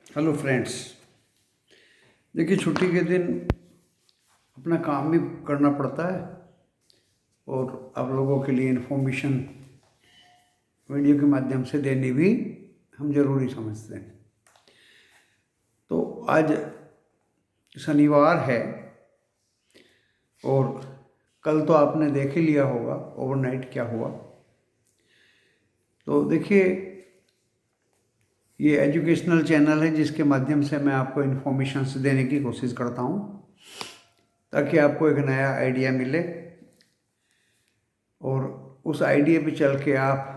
Hello friends. देखिए, छुट्टी के दिन अपना काम भी करना पड़ता है और आप लोगों के लिए इन्फॉर्मेशन वीडियो के माध्यम से देनी भी हम ज़रूरी समझते हैं। तो आज शनिवार है और कल तो आपने देख ही लिया होगा ओवरनाइट क्या हुआ। तो देखिए, ये एजुकेशनल चैनल है जिसके माध्यम से मैं आपको इन्फॉर्मेशंस देने की कोशिश करता हूँ ताकि आपको एक नया आइडिया मिले और उस आइडिया पे चल के आप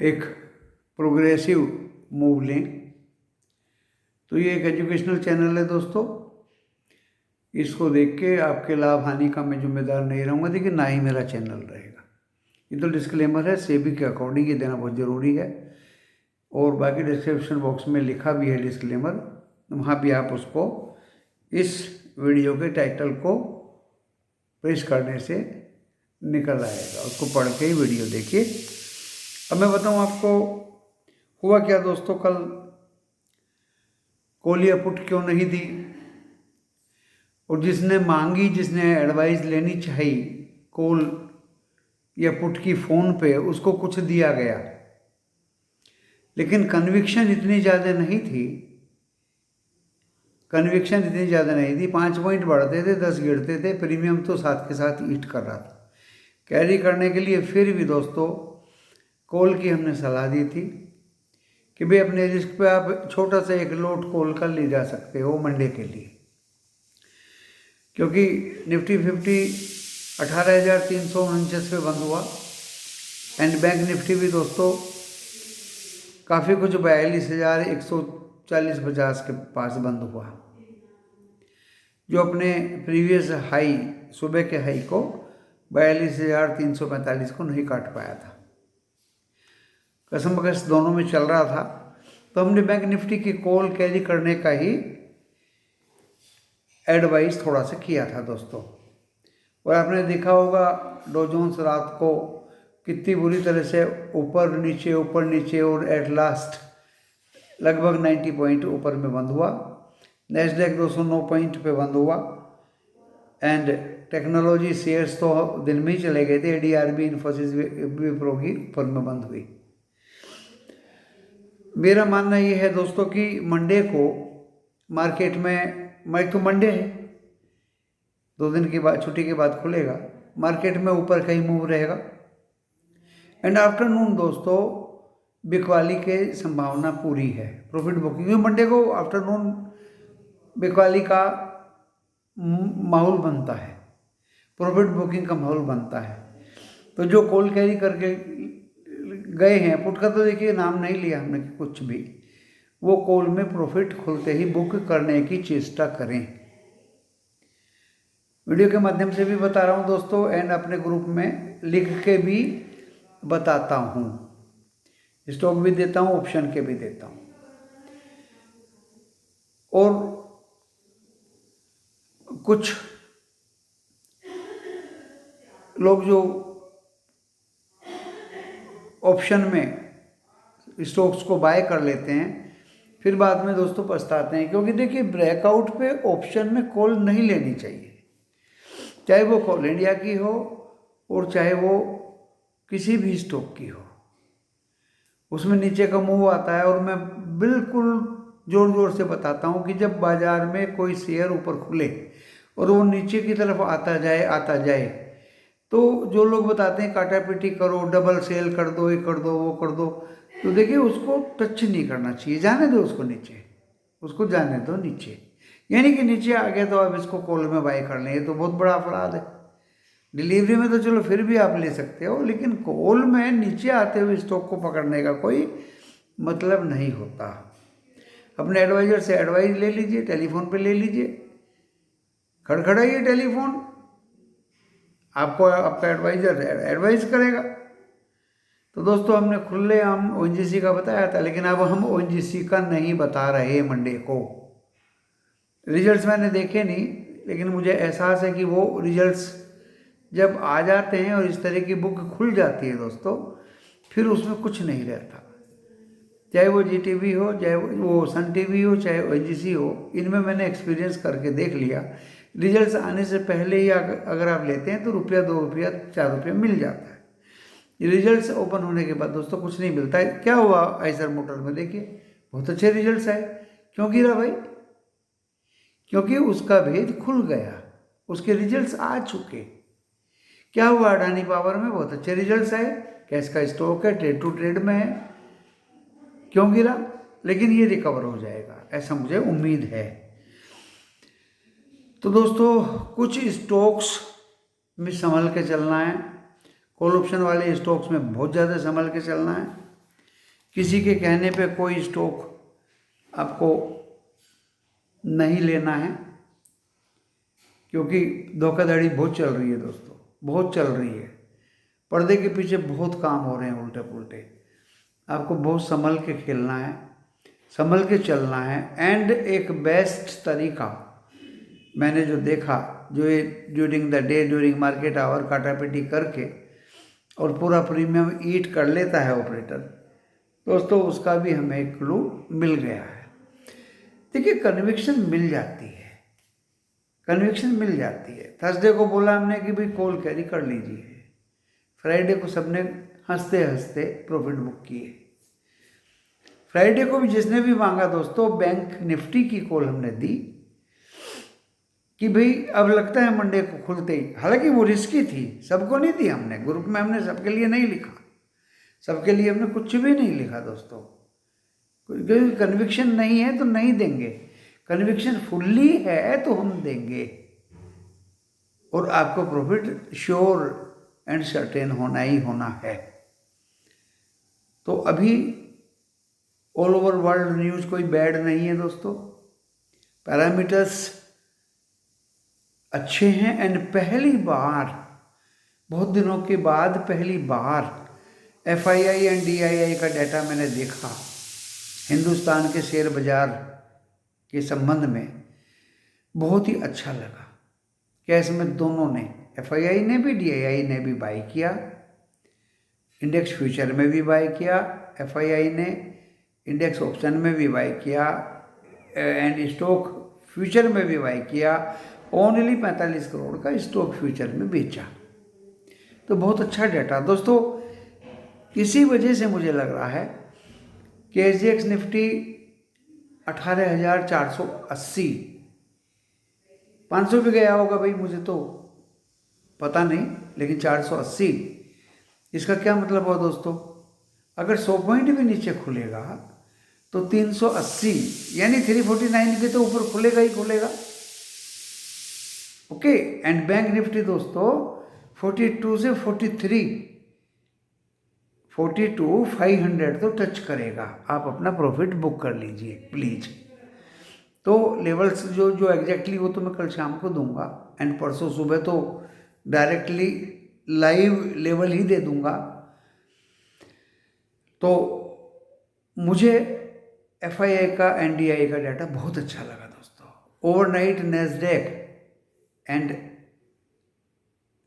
एक प्रोग्रेसिव मूव लें। तो ये एक एजुकेशनल चैनल है दोस्तों, इसको देख के आपके लाभ हानि का मैं जिम्मेदार नहीं रहूँगा। देखिए, ना ही मेरा चैनल रहेगा। ये तो डिस्क्लेमर है, सेबी के अकॉर्डिंग ये देना बहुत ज़रूरी है और बाकी डिस्क्रिप्शन बॉक्स में लिखा भी है डिस्क्लेमर, वहाँ भी आप उसको इस वीडियो के टाइटल को प्रेस करने से निकल आएगा, उसको पढ़ के ही वीडियो देखिए। अब मैं बताऊँ आपको हुआ क्या दोस्तों। कल कॉल या पुट क्यों नहीं दी और जिसने मांगी, जिसने एडवाइस लेनी चाहिए कॉल या पुट की फ़ोन पे, उसको कुछ दिया गया, लेकिन कन्विक्शन इतनी ज़्यादा नहीं थी। 5 पॉइंट बढ़ते थे, 10 गिरते थे, प्रीमियम तो साथ के साथ ईट कर रहा था। कैरी करने के लिए फिर भी दोस्तों कॉल की हमने सलाह दी थी कि भाई अपने रिस्क पे आप छोटा सा एक लोट कॉल कर ले जा सकते हो मंडे के लिए, क्योंकि निफ्टी 50 18,349 पे बंद हुआ एंड बैंक निफ्टी भी दोस्तों काफ़ी कुछ 42,140-50 के पास बंद हुआ, जो अपने प्रीवियस हाई, सुबह के हाई को 42,345 को नहीं काट पाया था। कसमकस दोनों में चल रहा था, तो हमने बैंक निफ्टी की कॉल कैरी करने का ही एडवाइस थोड़ा सा किया था दोस्तों। और आपने देखा होगा डॉ जोन्स रात को कितनी बुरी तरह से ऊपर नीचे और एट लास्ट लगभग 90 पॉइंट ऊपर में बंद हुआ। नैस्डैक 209 पॉइंट पे बंद हुआ एंड टेक्नोलॉजी शेयर्स तो दिन में ही चले गए थे। ADRB, इन्फोसिस, विप्रो की ऊपर में बंद हुई। मेरा मानना ये है दोस्तों कि मंडे को मार्केट में, मैं तो मंडे है 2 दिन के बाद, छुट्टी के बाद खुलेगा, मार्केट में ऊपर का ही मूव रहेगा एंड आफ्टरनून दोस्तों बिकवाली के संभावना पूरी है। प्रॉफिट बुकिंग मंडे को आफ्टरनून बिकवाली का माहौल बनता है, प्रॉफिट बुकिंग का माहौल बनता है। तो जो कॉल कैरी करके गए हैं, पुट का तो देखिए नाम नहीं लिया हमने कुछ भी, वो कॉल में प्रॉफिट खुलते ही बुक करने की चेष्टा करें। वीडियो के माध्यम से भी बता रहा हूँ दोस्तों एंड अपने ग्रुप में लिख के भी बताता हूँ, स्टॉक भी देता हूँ, ऑप्शन के भी देता हूँ। और कुछ लोग जो ऑप्शन में स्टॉक्स को बाय कर लेते हैं, फिर बाद में दोस्तों पछताते हैं, क्योंकि देखिए ब्रेकआउट पे ऑप्शन में कॉल नहीं लेनी चाहिए, चाहे वो कॉल इंडिया की हो और चाहे वो किसी भी स्टॉक की हो। उसमें नीचे का मूव आता है और मैं बिल्कुल जोर जोर से बताता हूँ कि जब बाजार में कोई शेयर ऊपर खुले और वो नीचे की तरफ आता जाए, तो जो लोग बताते हैं काटा पीटी करो, डबल सेल कर दो, ये कर दो, वो कर दो, तो देखिए उसको टच नहीं करना चाहिए, जाने दो उसको नीचे, उसको जाने दो नीचे। यानी कि नीचे आ गया तो आप इसको कॉल में बाय कर लें, ये तो बहुत बड़ा अपराध है। डिलीवरी में तो चलो फिर भी आप ले सकते हो, लेकिन कॉल में नीचे आते हुए स्टॉक को पकड़ने का कोई मतलब नहीं होता। अपने एडवाइजर से एडवाइस ले लीजिए, टेलीफोन पे ले लीजिए, खड़खड़ाइए टेलीफोन, आपको आपका एडवाइजर एडवाइस करेगा। तो दोस्तों हमने खुलेआम ONGC का बताया था, लेकिन अब हम ONGC का नहीं बता रहे मंडे को। रिजल्ट्स मैंने देखे नहीं, लेकिन मुझे एहसास है कि वो रिजल्ट्स जब आ जाते हैं और इस तरह की बुक खुल जाती है दोस्तों, फिर उसमें कुछ नहीं रहता। चाहे वो जीटीवी हो, चाहे वो सन टीवी हो, चाहे वो एनजीसी हो, इनमें मैंने एक्सपीरियंस करके देख लिया। रिजल्ट्स आने से पहले ही अगर आप लेते हैं तो रुपया 2 रुपया 4 रुपया मिल जाता है। रिजल्ट्स ओपन होने के बाद दोस्तों कुछ नहीं मिलता है। क्या हुआ आइसर मोटर में, देखिए बहुत अच्छे रिजल्ट्स आए। क्यों गिरा भाई? क्योंकि उसका भेद खुल गया, उसके रिजल्ट्स आ चुके। क्या हुआ अडानी पावर में? बहुत अच्छे रिजल्ट्स आए, कैश का स्टॉक है, ट्रेड टू ट्रेड में है। क्यों गिरा? लेकिन ये रिकवर हो जाएगा, ऐसा मुझे उम्मीद है। तो दोस्तों कुछ स्टॉक्स में संभल के चलना है, कॉल ऑप्शन वाले स्टॉक्स में बहुत ज़्यादा संभल के चलना है। किसी के कहने पे कोई स्टॉक आपको नहीं लेना है, क्योंकि धोखाधड़ी बहुत चल रही है दोस्तों, बहुत चल रही है। पर्दे के पीछे बहुत काम हो रहे हैं उल्टे पुल्टे। आपको बहुत संभल के खेलना है, संभल के चलना है। एंड एक बेस्ट तरीका मैंने जो देखा, जो ये during the day, during market hour काटापीटी करके और पूरा प्रीमियम ईट कर लेता है ऑपरेटर, दोस्तों उसका भी हमें एक क्लू मिल गया है। देखिए कन्विक्शन मिल जाती है, कन्विक्शन मिल जाती है। थर्सडे को बोला हमने कि भाई कॉल कैरी कर लीजिए, फ्राइडे को सबने हंसते हंसते प्रॉफिट बुक किए। फ्राइडे को भी जिसने भी मांगा दोस्तों, बैंक निफ्टी की कॉल हमने दी कि भाई अब लगता है मंडे को खुलते ही, हालांकि वो रिस्की थी, सबको नहीं दी हमने, ग्रुप में हमने सबके लिए नहीं लिखा, सबके लिए हमने कुछ भी नहीं लिखा दोस्तों, क्योंकि कन्विक्शन नहीं है तो नहीं देंगे, कन्विक्शन फुल्ली है तो हम देंगे, और आपको प्रॉफिट श्योर एंड सर्टेन होना ही होना है। तो अभी ऑल ओवर वर्ल्ड न्यूज़ कोई बैड नहीं है दोस्तों, पैरामीटर्स अच्छे हैं। एंड पहली बार, बहुत दिनों के बाद पहली बार FII एंड DII का डाटा मैंने देखा हिंदुस्तान के शेयर बाजार के संबंध में, बहुत ही अच्छा लगा। क्या इसमें दोनों ने, FII ने भी DII ने भी बाई किया, इंडेक्स फ्यूचर में भी बाई किया, FII ने इंडेक्स ऑप्शन में भी बाई किया एंड स्टॉक फ्यूचर में भी बाई किया। ओनली 45 करोड़ का स्टॉक फ्यूचर में बेचा, तो बहुत अच्छा डाटा दोस्तों। इसी वजह से मुझे लग रहा है कि SGX निफ्टी 18,480, 500 भी गया होगा भाई, मुझे तो पता नहीं, लेकिन 480, इसका क्या मतलब हुआ दोस्तों? अगर 100 पॉइंट भी नीचे खुलेगा तो 380 यानी 349 के तो ऊपर खुलेगा ही खुलेगा। ओके, एंड बैंक निफ्टी दोस्तों 42 से 42,500 तो टच करेगा। आप अपना प्रॉफिट बुक कर लीजिए प्लीज। तो लेवल्स जो एग्जैक्टली वो तो मैं कल शाम को दूंगा, एंड परसों सुबह तो डायरेक्टली लाइव लेवल ही दे दूंगा। तो मुझे FII का NDI का डाटा बहुत अच्छा लगा दोस्तों। ओवरनाइट नैस्डैक एंड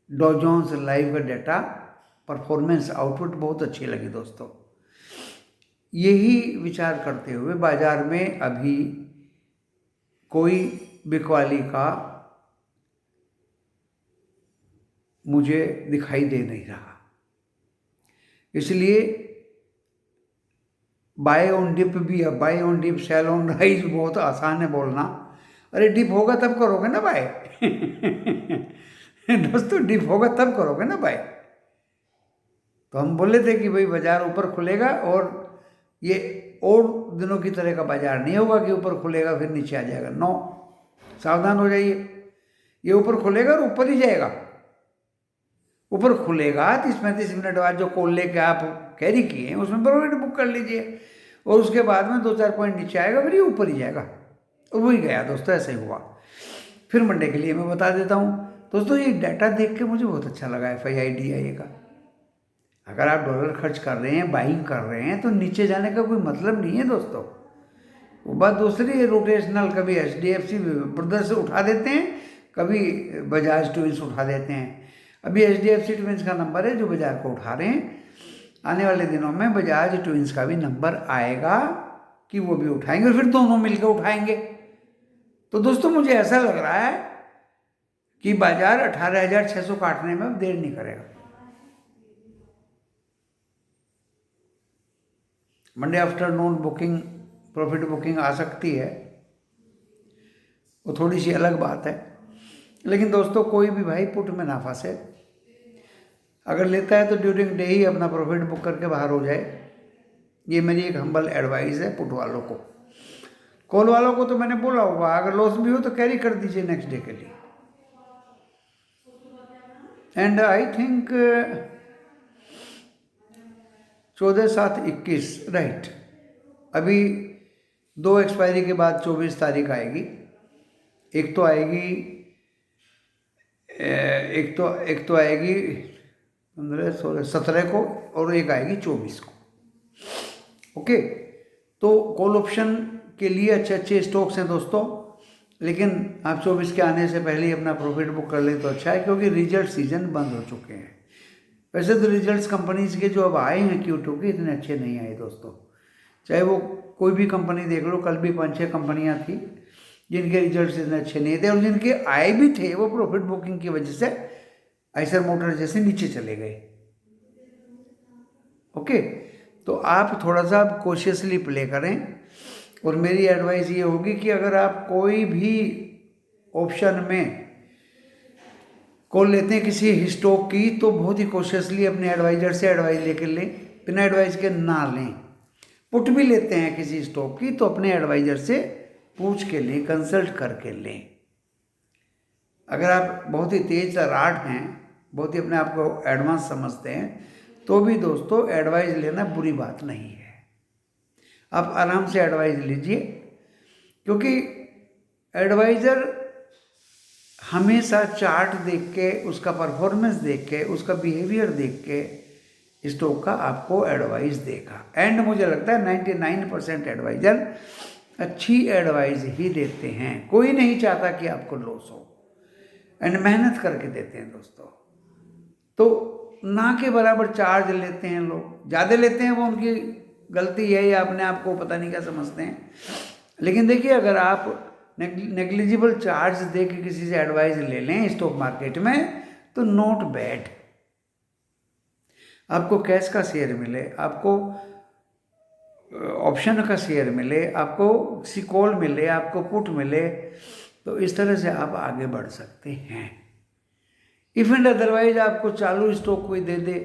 डॉ जोन्स लाइव का डाटा, परफॉर्मेंस, आउटपुट बहुत अच्छी लगी दोस्तों। यही विचार करते हुए बाजार में अभी कोई बिकवाली का मुझे दिखाई दे नहीं रहा, इसलिए बाय ऑन डिप भी है। Buy on dip, sell on rise बहुत आसान है बोलना। अरे डिप होगा तब करोगे ना बाय दोस्तों, डिप होगा तब करोगे ना बाय। तो हम बोले थे कि भाई बाजार ऊपर खुलेगा, और ये और दिनों की तरह का बाजार नहीं होगा कि ऊपर खुलेगा फिर नीचे आ जाएगा। नो, सावधान हो जाइए, ये ऊपर खुलेगा और ऊपर ही जाएगा। ऊपर खुलेगा 30-35 मिनट बाद जो कॉल लेके आप कैरी किए हैं उसमें प्रॉफिट बुक कर लीजिए, और उसके बाद में 2-4 पॉइंट नीचे आएगा, फिर ये ऊपर ही जाएगा। और वही गया दोस्तों, ऐसे ही हुआ। फिर मंडे के लिए मैं बता देता हूँ दोस्तों, ये डाटा देख के मुझे बहुत अच्छा लगा FII DII का। अगर आप डॉलर खर्च कर रहे हैं, बाइंग कर रहे हैं, तो नीचे जाने का कोई मतलब नहीं है दोस्तों। वो बात दूसरी है, रोटेशनल, कभी HDFC ब्रदर्स उठा देते हैं, कभी बजाज ट्विंस उठा देते हैं। अभी HDFC ट्विंस का नंबर है जो बाजार को उठा रहे हैं, आने वाले दिनों में बजाज ट्विंस का भी नंबर आएगा कि वो भी उठाएंगे और फिर दोनों मिलकर उठाएंगे। तो दोस्तों मुझे ऐसा लग रहा है कि बाजार 18,600 काटने में देर नहीं करेगा। Monday afternoon booking, profit booking आ सकती है, वो थोड़ी सी अलग बात है। लेकिन दोस्तों कोई भी भाई पुट में ना फंसे, अगर लेता है तो ड्यूरिंग डे ही अपना प्रॉफिट बुक करके बाहर हो जाए। ये मेरी एक हम्बल एडवाइस है पुट वालों को। कॉल वालों को तो मैंने बोला होगा, अगर लॉस भी हो तो कैरी कर दीजिए नेक्स्ट डे के लिए। एंड आई थिंक 14/7/21 राइट, अभी 2 एक्सपायरी के बाद 24 तारीख आएगी। एक तो आएगी 15, 16, 17 को, और एक आएगी 24 को। ओके, तो कॉल ऑप्शन के लिए अच्छे अच्छे स्टॉक्स हैं दोस्तों, लेकिन आप 24 के आने से पहले ही अपना प्रॉफिट बुक कर लें तो अच्छा है, क्योंकि रिजल्ट सीजन बंद हो चुके हैं। वैसे तो रिजल्ट्स कंपनीज के जो अब आए हैं Q2 के, इतने अच्छे नहीं आए दोस्तों। चाहे वो कोई भी कंपनी देख लो, कल भी 5-6 कंपनियां थी जिनके रिजल्ट्स इतने अच्छे नहीं थे, और जिनके आए भी थे वो प्रॉफिट बुकिंग की वजह से आइसर मोटर जैसे नीचे चले गए। ओके, तो आप थोड़ा सा कॉशियसली प्ले करें, और मेरी एडवाइस ये होगी कि अगर आप कोई भी ऑप्शन में कॉल लेते हैं किसी स्टॉक की, तो बहुत ही कॉशियसली अपने एडवाइजर से एडवाइस लेकर लें, बिना एडवाइस के ना लें। पुट भी लेते हैं किसी स्टॉक की तो अपने एडवाइजर से पूछ के लें, कंसल्ट करके लें। अगर आप बहुत ही तेज तर्राट हैं, बहुत ही अपने आप को एडवांस समझते हैं, तो भी दोस्तों एडवाइस लेना बुरी बात नहीं है। आप आराम से एडवाइस लीजिए, क्योंकि एडवाइज़र हमेशा चार्ट देख के, उसका परफॉर्मेंस देख के, उसका बिहेवियर देख के स्टॉक का आपको एडवाइस देगा। एंड मुझे लगता है 99% एडवाइज़र अच्छी एडवाइस ही देते हैं। कोई नहीं चाहता कि आपको लॉस हो, एंड मेहनत करके देते हैं दोस्तों। तो ना के बराबर चार्ज लेते हैं लोग, ज़्यादा लेते हैं, वो उनकी गलती है या अपने आप को पता नहीं क्या समझते हैं। लेकिन देखिए, अगर आप नेग्लिजिबल चार्ज दे के किसी से एडवाइस ले लें स्टॉक मार्केट में, तो नॉट बैड। आपको कैश का शेयर मिले, आपको ऑप्शन का शेयर मिले, आपको किसी कॉल मिले, आपको पुट मिले, तो इस तरह से आप आगे बढ़ सकते हैं। इफ एंड अदरवाइज आपको चालू स्टॉक कोई दे दे,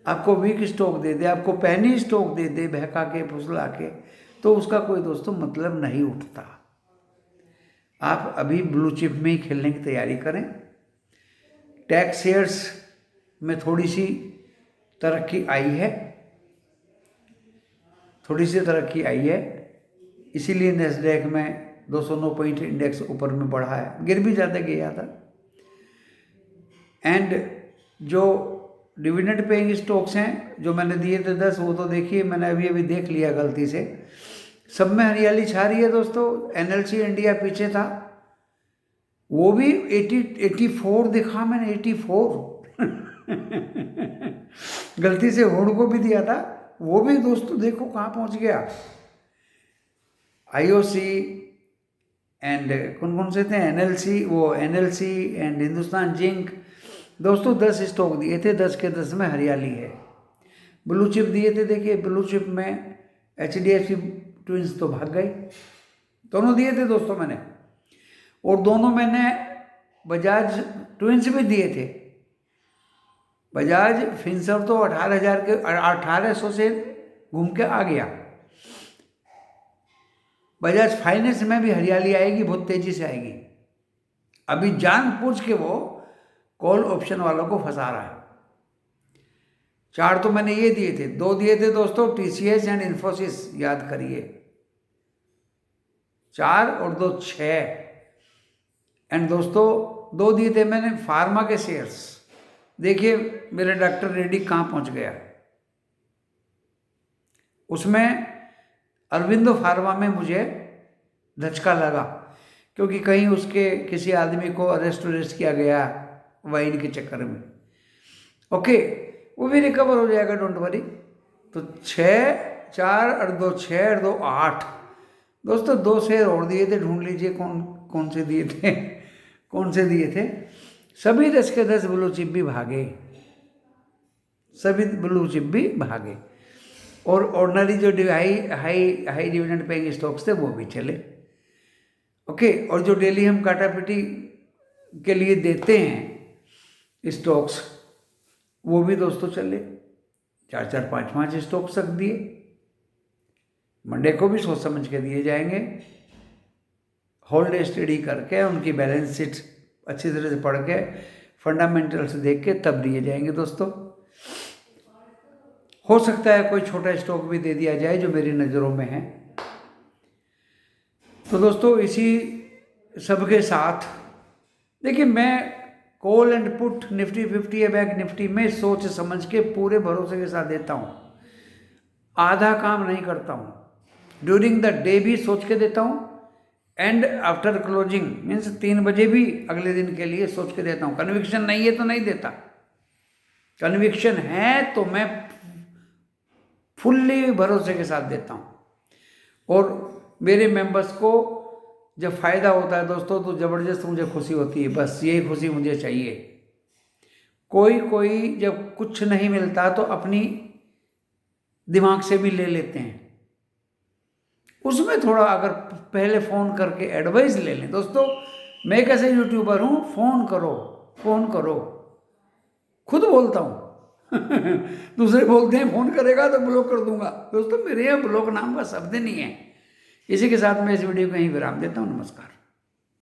आपको वीक स्टॉक दे दे, आपको पैनी स्टॉक दे दे बहका के फुसला के, तो उसका कोई दोस्तों मतलब नहीं उठता। आप अभी ब्लू चिप में ही खेलने की तैयारी करें। टेक शेयर्स में थोड़ी सी तरक्की आई है, थोड़ी सी तरक्की आई है, इसीलिए नेस्डैक में 209 पॉइंट इंडेक्स ऊपर में बढ़ा है, गिर भी ज़्यादा गया था। एंड जो डिविडेंड पेइंग स्टॉक्स हैं जो मैंने दिए थे 10, वो तो देखिए मैंने अभी देख लिया गलती से, सब में हरियाली छा रही है दोस्तों। NLC इंडिया पीछे था, वो भी 84 दिखा मैंने, 84 गलती से होड़ को भी दिया था, वो भी दोस्तों देखो कहाँ पहुँच गया। IOC एंड कौन कौन से थे, NLC एंड हिंदुस्तान जिंक, दोस्तों 10 स्टॉक दिए थे, 10 के 10 में हरियाली है। ब्लू चिप दिए थे, देखिए ब्लू चिप में HDFC ट्विंस तो भाग गए, दोनों दिए थे दोस्तों मैंने, और दोनों मैंने बजाज ट्विंस भी दिए थे। बजाज फिनसर्व तो 1800 से घूम के आ गया। बजाज फाइनेंस में भी हरियाली आएगी, बहुत तेजी से आएगी। अभी जानबूझ के वो कॉल ऑप्शन वालों को फंसा रहा है। 4 तो मैंने ये दिए थे, 2 दिए थे दोस्तों TCS एंड इन्फोसिस, याद करिए, 4 और 2 6। एंड दोस्तों 2 दिए थे मैंने फार्मा के शेयर्स, देखिए मेरे डॉक्टर रेड्डी कहाँ पहुँच गया। उसमें अरविंदो फार्मा में मुझे धचका लगा, क्योंकि कहीं उसके किसी आदमी को अरेस्ट किया गया वाइन के चक्कर में। ओके, वो भी रिकवर हो जाएगा, डोंट वरी। तो 6, 4 और 2 6 और 2 8 दोस्तों, 2 शेयर और दिए थे, ढूंढ लीजिए कौन कौन से दिए थे, कौन से दिए थे। सभी 10 के 10 ब्लू चिप भी भागे, सभी ब्लू चिप भी भागे, और ऑर्डिनरी जो high high high dividend paying stocks थे वो भी चले। ओके, और जो डेली हम काटापीटी के लिए देते हैं स्टॉक्स, वो भी दोस्तों चले, 4 4 5 5 स्टॉक्स तक दिए। मंडे को भी सोच समझ के दिए जाएंगे, होल डे स्टडी करके, उनकी बैलेंस शीट अच्छी तरह से पढ़ के, फंडामेंटल्स देख के तब दिए जाएंगे दोस्तों। हो सकता है कोई छोटा स्टॉक भी दे दिया जाए जो मेरी नज़रों में है। तो दोस्तों इसी सबके साथ देखिए, मैं कॉल एंड पुट निफ्टी 50 या बैंक निफ्टी में सोच समझ के पूरे भरोसे के साथ देता हूँ, आधा काम नहीं करता हूँ। ड्यूरिंग द डे भी सोच के देता हूँ, एंड आफ्टर क्लोजिंग मीन्स 3 बजे भी अगले दिन के लिए सोच के देता हूँ। कन्विक्शन नहीं है तो नहीं देता, कन्विक्शन है तो मैं फुल्ली भरोसे के साथ देता हूँ। और मेरे मेंबर्स को जब फ़ायदा होता है दोस्तों, तो ज़बरदस्त मुझे खुशी होती है, बस यही खुशी मुझे चाहिए। कोई जब कुछ नहीं मिलता तो अपनी दिमाग से भी ले लेते हैं, उसमें थोड़ा अगर पहले फ़ोन करके एडवाइस ले लें दोस्तों। मैं कैसे यूट्यूबर हूँ, फ़ोन करो, खुद बोलता हूँ दूसरे बोलते हैं फ़ोन करेगा तो ब्लॉक कर दूंगा। दोस्तों मेरे यहाँ ब्लॉक नाम का शब्द नहीं है। इसी के साथ मैं इस वीडियो को यहीं विराम देता हूँ। नमस्कार।